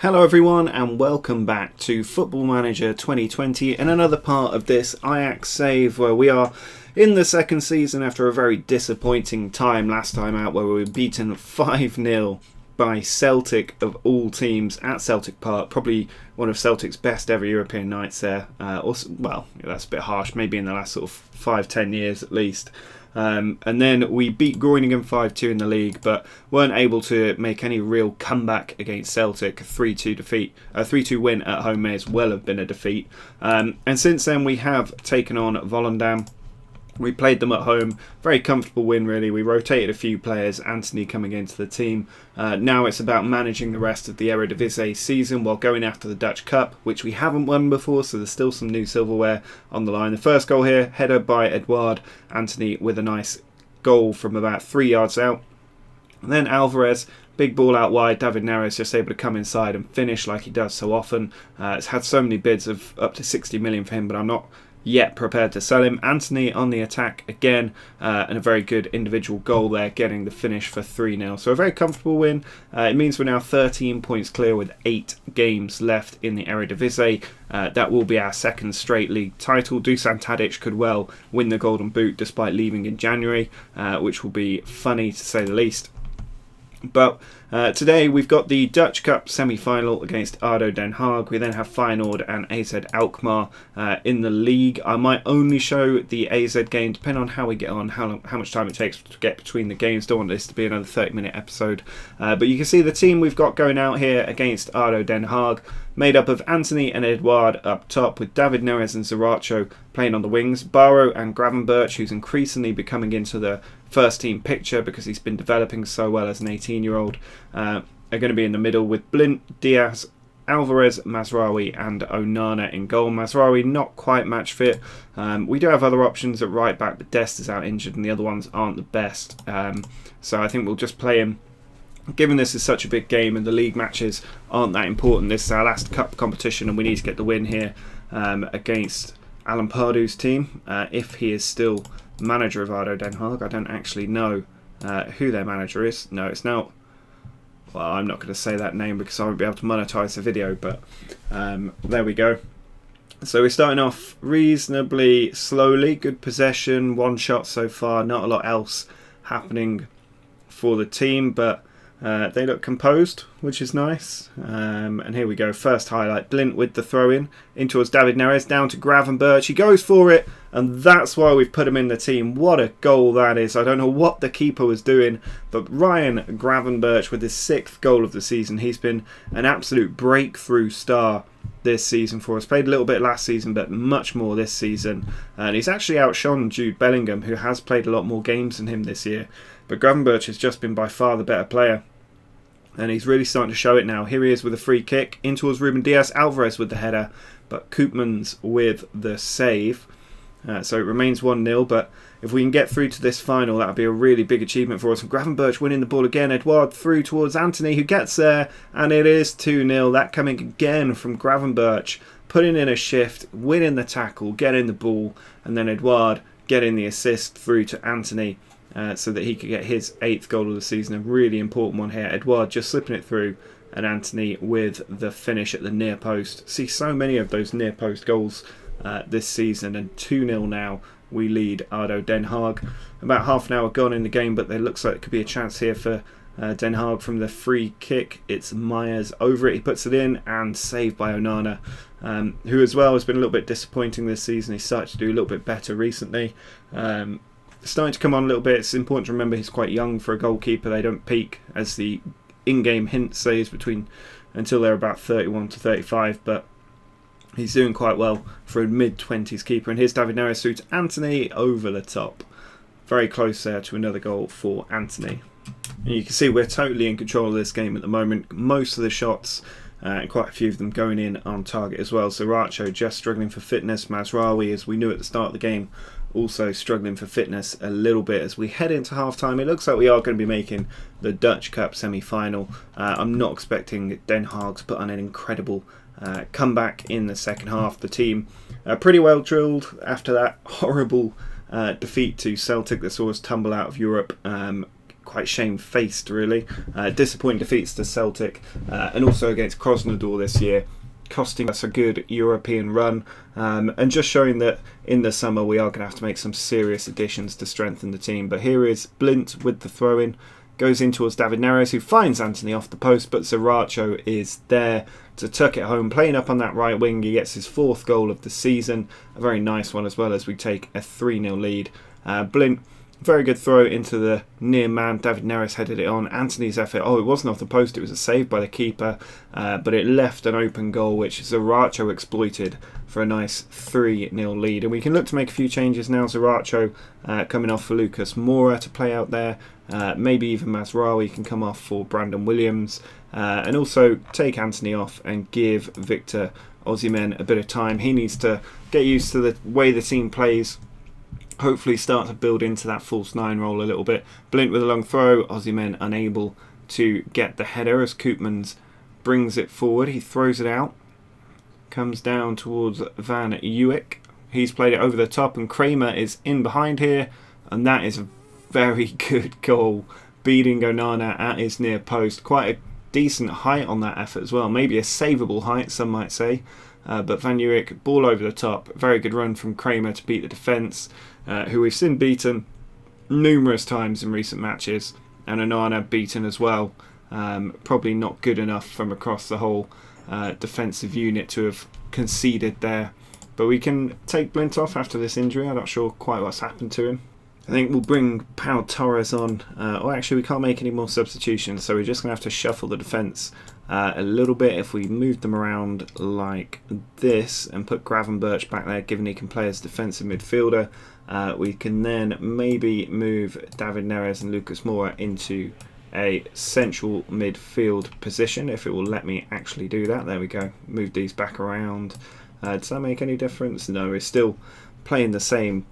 Hello everyone and welcome back to Football Manager 2020 and another part of this Ajax save where we are in the second season after a very disappointing time last time out where we were beaten 5-0 by Celtic of all teams at Celtic Park, probably one of Celtic's best ever European nights there. Well, that's a bit harsh, maybe in the last sort of 5-10 years at least. And then we beat Groningen 5-2 in the league, but weren't able to make any real comeback against Celtic. 3-2 win at home may as well have been a defeat. And since then we have taken on Volendam. We played them at home. Very comfortable win, really. We rotated a few players, Anthony coming into the team. Now it's about managing the rest of the Eredivisie season while going after the Dutch Cup, which we haven't won before, so there's still some new silverware on the line. The first goal here, header by Edouard. Anthony with a nice goal from about 3 yards out. And then Alvarez, big ball out wide. David Neres just able to come inside and finish like he does so often. It's had so many bids of up to 60 million for him, but I'm not yet prepared to sell him. Anthony on the attack again, and a very good individual goal there, getting the finish for 3-0. So a very comfortable win. It means we're now 13 points clear with 8 games left in the Eredivisie. That will be our second straight league title. Dusan Tadic could well win the Golden Boot despite leaving in January, which will be funny to say the least. But today we've got the Dutch Cup semi-final against ADO Den Haag. We then have Feyenoord and AZ Alkmaar in the league. I might only show the AZ game depending on how we get on, how much time it takes to get between the games. Don't want this to be another 30-minute episode. But you can see the team we've got going out here against ADO Den Haag, made up of Anthony and Edouard up top, with David Neres and Zaracho playing on the wings. Barrow and Gravenberch, who's increasingly becoming into the first team picture because he's been developing so well as an 18-year-old, are going to be in the middle, with Blint, Diaz, Alvarez, Mazraoui and Onana in goal. Mazraoui not quite match fit. We do have other options at right back, but Dest is out injured and the other ones aren't the best. So I think we'll just play him. Given this is such a big game and the league matches aren't that important, this is our last cup competition and we need to get the win here against Alan Pardew's team, if he is still manager of ADO Den Haag. I don't actually know who their manager is. No, it's now... Well, I'm not going to say that name because I won't be able to monetize the video, but there we go. So we're starting off reasonably slowly. Good possession, one shot so far, not a lot else happening for the team, but they look composed, which is nice. And here we go, first highlight. Blint with the throw-in towards David Neres, down to Gravenberch. He goes for it, and that's why we've put him in the team. What a goal that is. I don't know what the keeper was doing, but Ryan Gravenberch with his 6th goal of the season. He's been an absolute breakthrough star this season for us. Played a little bit last season, but much more this season. And he's actually outshone Jude Bellingham, who has played a lot more games than him this year. But Gravenberch has just been by far the better player. And he's really starting to show it now. Here he is with a free kick in towards Ruben Diaz. Alvarez with the header, but Koopmans with the save. So it remains 1-0, but if we can get through to this final, that would be a really big achievement for us. And Gravenberch winning the ball again. Edouard through towards Anthony, who gets there, and it is 2-0. That coming again from Gravenberch, putting in a shift, winning the tackle, getting the ball, and then Edouard getting the assist through to Anthony. So that he could get his 8th goal of the season. A really important one here. Edouard just slipping it through, and Anthony with the finish at the near post. See so many of those near post goals this season, and 2-0 now. We lead ADO Den Haag. About half an hour gone in the game, but there looks like there could be a chance here for Den Haag from the free kick. It's Myers over it. He puts it in, and saved by Onana, who as well has been a little bit disappointing this season. He's started to do a little bit better recently. Starting to come on a little bit. It's important to remember he's quite young for a goalkeeper. They don't peak, as the in-game hint says, until they're about 31 to 35, but he's doing quite well for a mid-20s keeper. And here's David Neres through to Anthony over the top. Very close there to another goal for Anthony. And you can see we're totally in control of this game at the moment. Most of the shots, and quite a few of them going in on target as well. Zaracho just struggling for fitness. Mazraoui, as we knew at the start of the game, also struggling for fitness a little bit. As we head into half-time, it looks like we are going to be making the Dutch Cup semi-final. I'm not expecting Den Haag to put on an incredible comeback in the second half. The team pretty well drilled after that horrible defeat to Celtic that saw us tumble out of Europe quite shamefaced, really. Disappointing defeats to Celtic and also against Krasnodar this year, costing us a good European run, and just showing that in the summer we are going to have to make some serious additions to strengthen the team. But here is Blint with the throw-in, goes in towards David Neres, who finds Anthony off the post, but Zaracho is there to tuck it home, playing up on that right wing. He gets his 4th goal of the season, a very nice one as well, as we take a 3-0 lead. Blint, very good throw into the near man. David Neres headed it on. Anthony's effort, it wasn't off the post, it was a save by the keeper, but it left an open goal which Zaracho exploited for a nice 3-0 lead. And we can look to make a few changes now. Zaracho coming off for Lucas Moura to play out there, maybe even Mazraoui can come off for Brandon Williams, and also take Anthony off and give Victor Osimhen a bit of time. He needs to get used to the way the team plays, hopefully start to build into that false 9 role a little bit. Blint with a long throw, Osimhen unable to get the header as Koopmans brings it forward. He throws it out, comes down towards Van Uwijk. He's played it over the top and Kramer is in behind here, and that is a very good goal, beating Onana at his near post. Quite a decent height on that effort as well, maybe a savable height some might say, but Van Uwijk, ball over the top, very good run from Kramer to beat the defence, who we've seen beaten numerous times in recent matches, and Onana beaten as well. Probably not good enough from across the whole defensive unit to have conceded there, but we can take Blint off after this injury. I'm not sure quite what's happened to him. I think we'll bring Pau Torres on, or actually we can't make any more substitutions, so we're just going to have to shuffle the defence a little bit. If we move them around like this and put Gravenberch back there, given he can play as defensive midfielder, we can then maybe move David Neres and Lucas Moura into a central midfield position, if it will let me actually do that. There we go, move these back around. Does that make any difference? No, we're still playing the same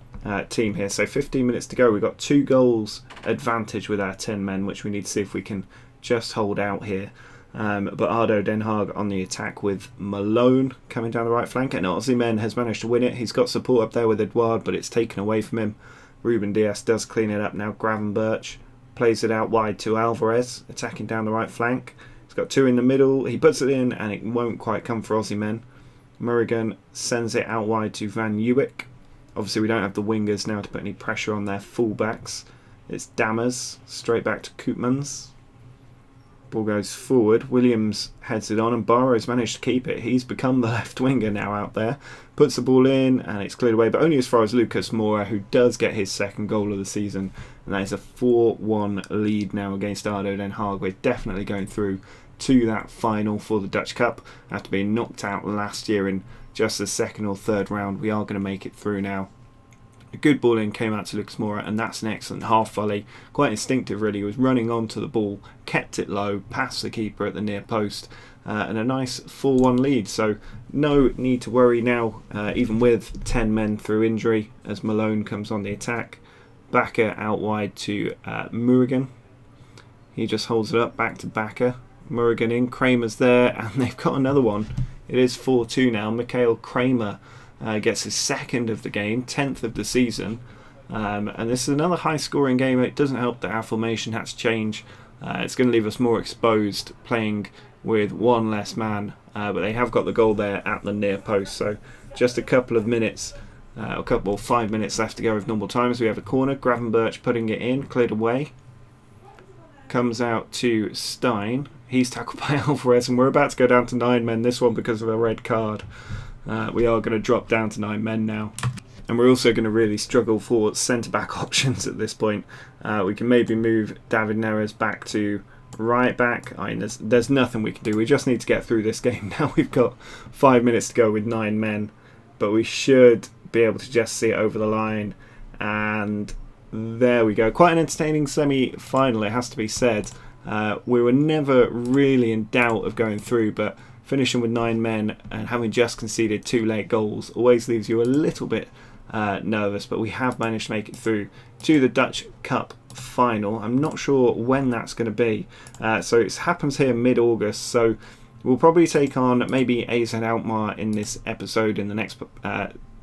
team here. So 15 minutes to go. We've got 2 goals advantage with our 10 men, which we need to see if we can just hold out here. But ADO Den Haag on the attack with Malone coming down the right flank, and Osimhen has managed to win it. He's got support up there with Edouard, but it's taken away from him. Ruben Dias does clean it up now. Gravenberch plays it out wide to Alvarez, attacking down the right flank. He's got 2 in the middle. He puts it in, and it won't quite come for Osimhen. Murrigan sends it out wide to Van Uwijk. Obviously we don't have the wingers now to put any pressure on their fullbacks. It's Dammers, straight back to Koopmans. Ball goes forward, Williams heads it on, and Barrow's managed to keep it. He's become the left winger now out there. Puts the ball in, and it's cleared away, but only as far as Lucas Moura, who does get his 2nd goal of the season. And that is a 4-1 lead now against ADO Den Haag. We're definitely going through to that final for the Dutch Cup. After being knocked out last year in just the 2nd or 3rd round, we are going to make it through now. A good ball in came out to Lucas Moura, and that's an excellent half volley. Quite instinctive really. He was running onto the ball, kept it low, past the keeper at the near post, and a nice 4-1 lead. So no need to worry now, even with 10 men through injury, as Malone comes on the attack. Bakker out wide to Murrigan. He just holds it up back to Bakker. Murrigan in, Kramer's there, and they've got another one. It is 4-2 now. Mikael Kramer gets his 2nd of the game, 10th of the season, and this is another high scoring game. It doesn't help that our formation had to change. It's going to leave us more exposed playing with 1 less man, but they have got the goal there at the near post. So just a couple of minutes, 5 minutes left to go with normal times. We have a corner, Gravenberch putting it in, cleared away, comes out to Stein. He's tackled by Alvarez, and we're about to go down to 9 men this one because of a red card. We are going to drop down to 9 men now, and we're also going to really struggle for centre-back options at this point. We can maybe move David Neres back to right back. I mean, there's nothing we can do. We just need to get through this game now. We've got 5 minutes to go with 9 men, but we should be able to just see it over the line, and there we go. Quite an entertaining semi-final, it has to be said. We were never really in doubt of going through, but finishing with 9 men and having just conceded 2 late goals always leaves you a little bit nervous, but we have managed to make it through to the Dutch Cup final. I'm not sure when that's going to be, so it happens here mid-August, so we'll probably take on maybe AZ Alkmaar in this episode in the next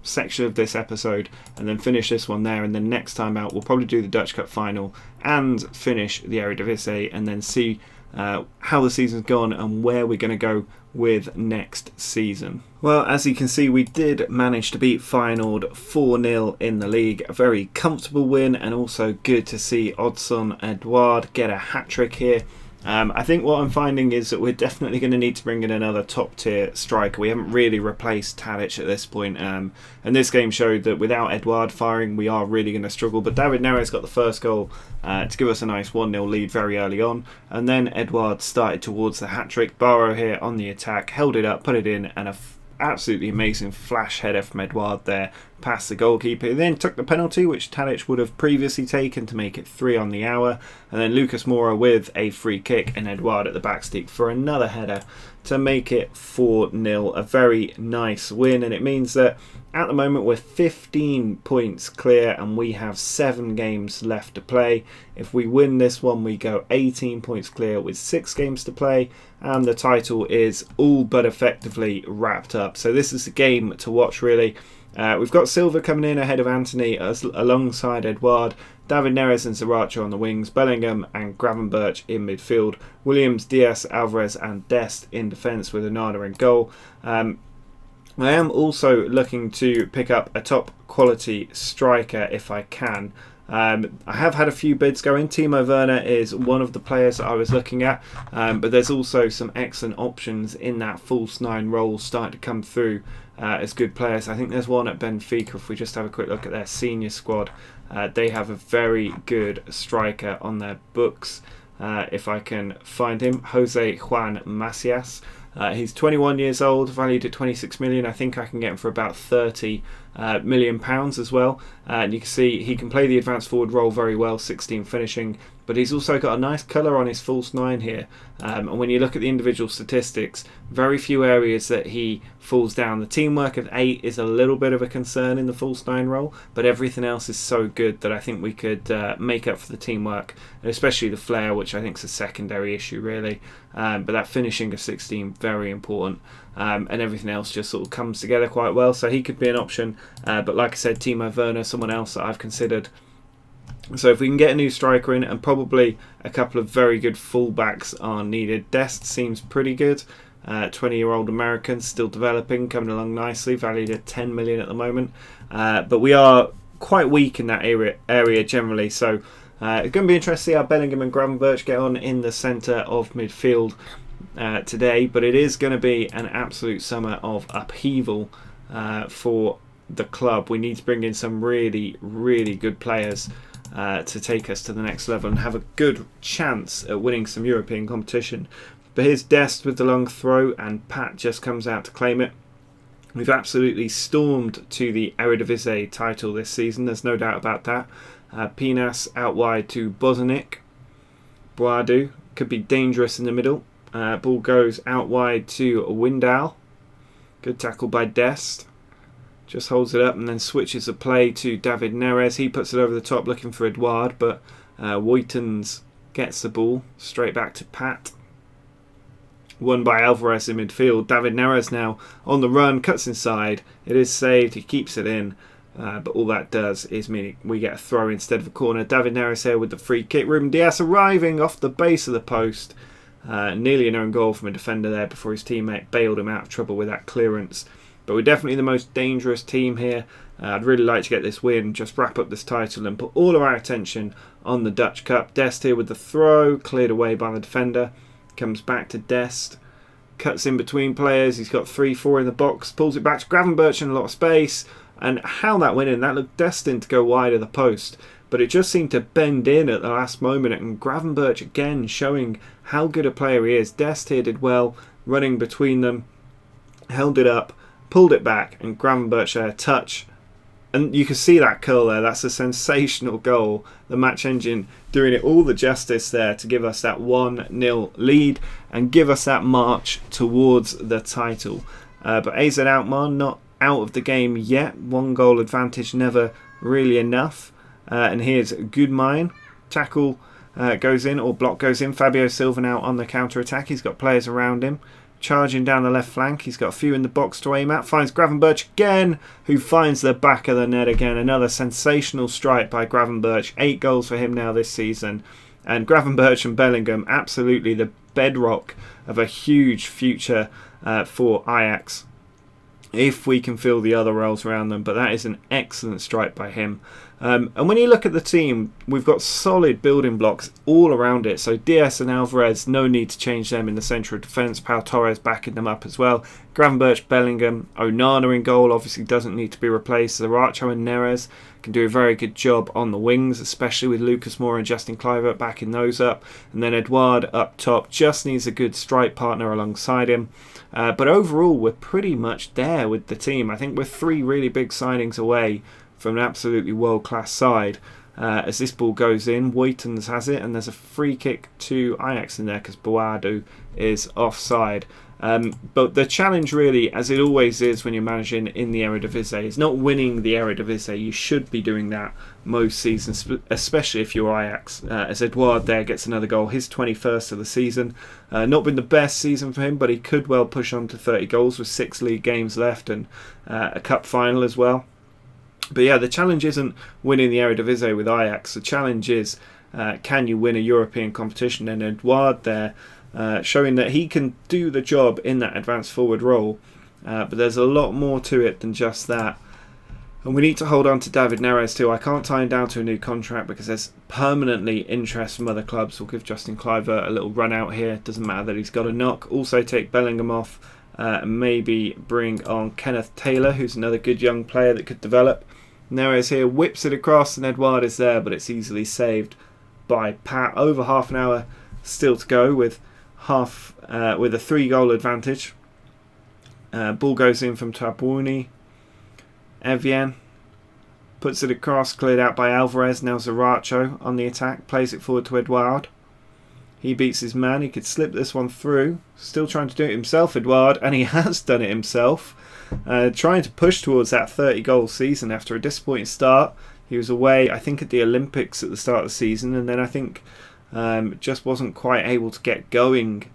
section of this episode and then finish this one there, and then next time out we'll probably do the Dutch Cup final and finish the Eredivisie, and then see how the season's gone and where we're going to go with next season. Well, as you can see, we did manage to beat Feyenoord 4-0 in the league. A very comfortable win, and also good to see Odsonne Edouard get a hat-trick here. I think what I'm finding is that we're definitely going to need to bring in another top-tier striker. We haven't really replaced Tadic at this point, and this game showed that without Edouard firing, we are really going to struggle. But David Neres got the first goal to give us a nice 1-0 lead very early on, and then Edouard started towards the hat-trick. Barrow here on the attack, held it up, put it in, and absolutely amazing flash header from Edouard there past the goalkeeper. He then took the penalty, which Tadic would have previously taken, to make it 3 on the hour, and then Lucas Moura with a free kick and Edouard at the back stick for another header to make it 4-0. A very nice win, and it means that at the moment we're 15 points clear and we have 7 games left to play. If we win this one, we go 18 points clear with 6 games to play, and the title is all but effectively wrapped up. So this is a game to watch, really. We've got Silva coming in ahead of Anthony alongside Edouard, David Neres and Zaracho on the wings, Bellingham and Gravenberch in midfield, Williams, Diaz, Alvarez and Dest in defence with Onana in goal. I am also looking to pick up a top quality striker if I can. I have had a few bids go in. Timo Werner is one of the players that I was looking at, but there's also some excellent options in that false 9 role starting to come through as good players. I think there's one at Benfica. If we just have a quick look at their senior squad, they have a very good striker on their books. If I can find him, Jose Juan Macias. He's 21 years old, valued at 26 million. I think I can get him for about 30 million pounds as well. And you can see he can play the advanced forward role very well, 16 finishing, but he's also got a nice colour on his false 9 here. And when you look at the individual statistics, very few areas that he falls down. The teamwork of 8 is a little bit of a concern in the false 9 role, but everything else is so good that I think we could make up for the teamwork, and especially the flair, which I think is a secondary issue really. But that finishing of 16, very important. And everything else just sort of comes together quite well, so he could be an option. But like I said, Timo Werner, someone else that I've considered. So if we can get a new striker in, and probably a couple of very good fullbacks are needed. Dest seems pretty good. 20-year-old American, still developing, coming along nicely, valued at 10 million at the moment. But we are quite weak in that area generally, so it's going to be interesting to see how Bellingham and Gravenberch get on in the centre of midfield today. But it is going to be an absolute summer of upheaval for the club. We need to bring in some really, really good players to take us to the next level and have a good chance at winning some European competition. But here's Dest with the long throw, and Pat just comes out to claim it. We've absolutely stormed to the Eredivisie title this season, there's no doubt about that. Pinas out wide to Bozanic. Boadu could be dangerous in the middle. Ball goes out wide to Windal. Good tackle by Dest. Just holds it up and then switches the play to David Neres. He puts it over the top looking for Edouard, but Woytens gets the ball straight back to Pat. Won by Alvarez in midfield. David Neres now on the run, cuts inside. It is saved, he keeps it in. But all that does is mean we get a throw instead of a corner. David Neres here with the free kick. Ruben Diaz arriving off the base of the post. Nearly an own goal from a defender there before his teammate bailed him out of trouble with that clearance. But we're definitely the most dangerous team here. I'd really like to get this win, just wrap up this title and put all of our attention on the Dutch Cup. Dest here with the throw, cleared away by the defender. Comes back to Dest. Cuts in between players. He's got 3-4 in the box. Pulls it back to Gravenberch in a lot of space. And how that went in, that looked destined to go wide of the post. But it just seemed to bend in at the last moment. And Gravenberch again showing how good a player he is. Dest here did well, running between them. Held it up. Pulled it back, and Gravenberch there, touch. And you can see that curl there. That's a sensational goal. The match engine doing it all the justice there to give us that 1-0 lead and give us that march towards the title. But AZ Alkmaar not out of the game yet. 1 goal advantage, never really enough. And here's Goodmine. Tackle goes in, or block goes in. Fabio Silva now on the counter attack. He's got players around him. charging down the left flank. He's got a few in the box to aim at. Finds Gravenberch again, who finds the back of the net again. Another sensational strike by Gravenberch. 8 goals for him now this season. And Gravenberch and Bellingham, absolutely the bedrock of a huge future for Ajax, if we can fill the other roles around them. But that is an excellent strike by him. And when you look at the team, we've got solid building blocks all around it. So Diaz and Alvarez, no need to change them in the centre of defence. Pau Torres backing them up as well. Gravenberch, Bellingham, Onana in goal, obviously doesn't need to be replaced. Zaracho and Neres can do a very good job on the wings, especially with Lucas Moura and Justin Kluivert backing those up. And then Edouard up top just needs a good strike partner alongside him. But overall, we're pretty much there with the team. I think we're 3 really big signings away from an absolutely world-class side. As this ball goes in, Woytens has it, and there's a free kick to Ajax in there because Boadu is offside. But the challenge really, as it always is when you're managing in the Eredivisie, is not winning the Eredivisie. You should be doing that most seasons, especially if you're Ajax. As Edouard there gets another goal, his 21st of the season. Not been the best season for him, but he could well push on to 30 goals with 6 league games left and a cup final as well. But yeah, the challenge isn't winning the Eredivisie with Ajax. The challenge is, can you win a European competition? And Edouard there, showing that he can do the job in that advanced forward role. But there's a lot more to it than just that. And we need to hold on to David Neres too. I can't tie him down to a new contract because there's permanently interest from other clubs. We'll give Justin Kluivert a little run out here. Doesn't matter that he's got a knock. Also take Bellingham off. Maybe bring on Kenneth Taylor, who's another good young player that could develop. Neres here whips it across and Edouard is there, but it's easily saved by Pat. Over half an hour still to go with a 3-goal advantage. Ball goes in from Tabuni. Evian puts it across, cleared out by Alvarez. Now Zaracho on the attack, plays it forward to Edouard. He beats his man. He could slip this one through. Still trying to do it himself, Edouard, and he has done it himself. Trying to push towards that 30-goal season after a disappointing start. He was away, I think, at the Olympics at the start of the season, and then I think just wasn't quite able to get going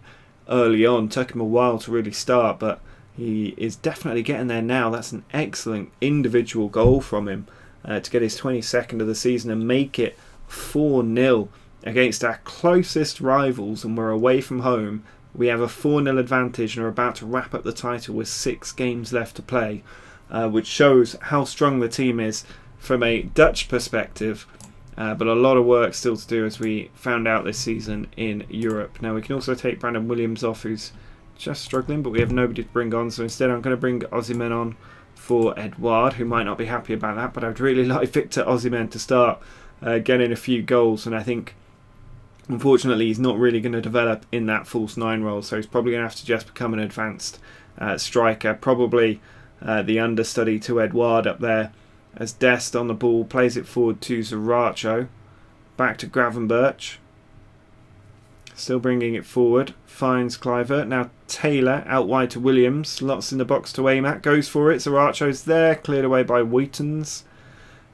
early on. Took him a while to really start, but he is definitely getting there now. That's an excellent individual goal from him to get his 22nd of the season and make it 4-0 against our closest rivals, and we're away from home. We have a 4-0 advantage and are about to wrap up the title with 6 games left to play, which shows how strong the team is from a Dutch perspective. But a lot of work still to do, as we found out this season in Europe. Now we can also take Brandon Williams off, who's just struggling, but we have nobody to bring on. So instead I'm going to bring Osimhen on for Edouard, who might not be happy about that. But I'd really like Victor Osimhen to start getting a few goals, and I think unfortunately he's not really going to develop in that false 9 role, so he's probably going to have to just become an advanced striker, probably the understudy to Edouard up there, as Dest on the ball plays it forward to Zaracho, back to Gravenberch, still bringing it forward, finds Kluivert. Now Taylor out wide to Williams, lots in the box to aim at, goes for it, Zaracho's there, cleared away by Woytens,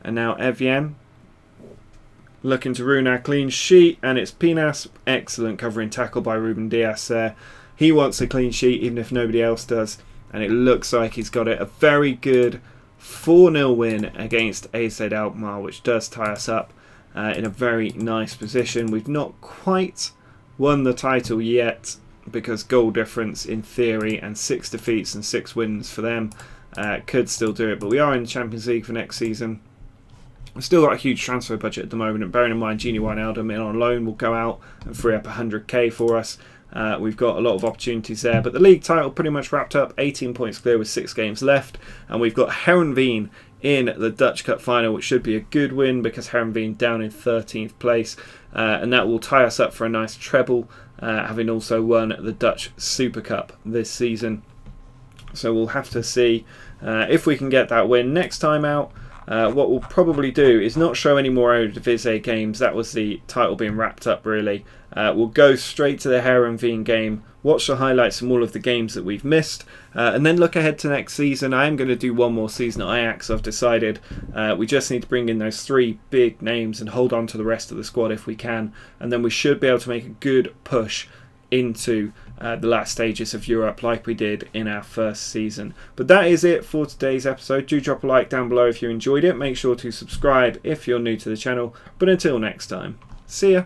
and now Evian looking to ruin our clean sheet, and it's Pinas. Excellent covering tackle by Ruben Diaz there. He wants a clean sheet even if nobody else does, and it looks like he's got it. A very good 4-0 win against AZ Alkmaar, which does tie us up in a very nice position. We've not quite won the title yet because goal difference in theory and 6 defeats and 6 wins for them could still do it, but we are in the Champions League for next season. We've still got a huge transfer budget at the moment, and bearing in mind Gini Wijnaldum in on loan will go out and free up 100k for us. We've got a lot of opportunities there, but the league title pretty much wrapped up, 18 points clear with 6 games left, and we've got Heerenveen in the Dutch Cup final, which should be a good win because Heerenveen down in 13th place, and that will tie us up for a nice treble, having also won the Dutch Super Cup this season. So we'll have to see if we can get that win next time out. What we'll probably do is not show any more Eredivisie games. That was the title being wrapped up, really. We'll go straight to the Heerenveen game, watch the highlights from all of the games that we've missed, and then look ahead to next season. I am going to do one more season at Ajax, I've decided. We just need to bring in those 3 big names and hold on to the rest of the squad if we can, and then we should be able to make a good push into the last stages of Europe like we did in our first season. But that is it for today's episode. Do drop a like down below if you enjoyed it. Make sure to subscribe if you're new to the channel. But until next time, see ya.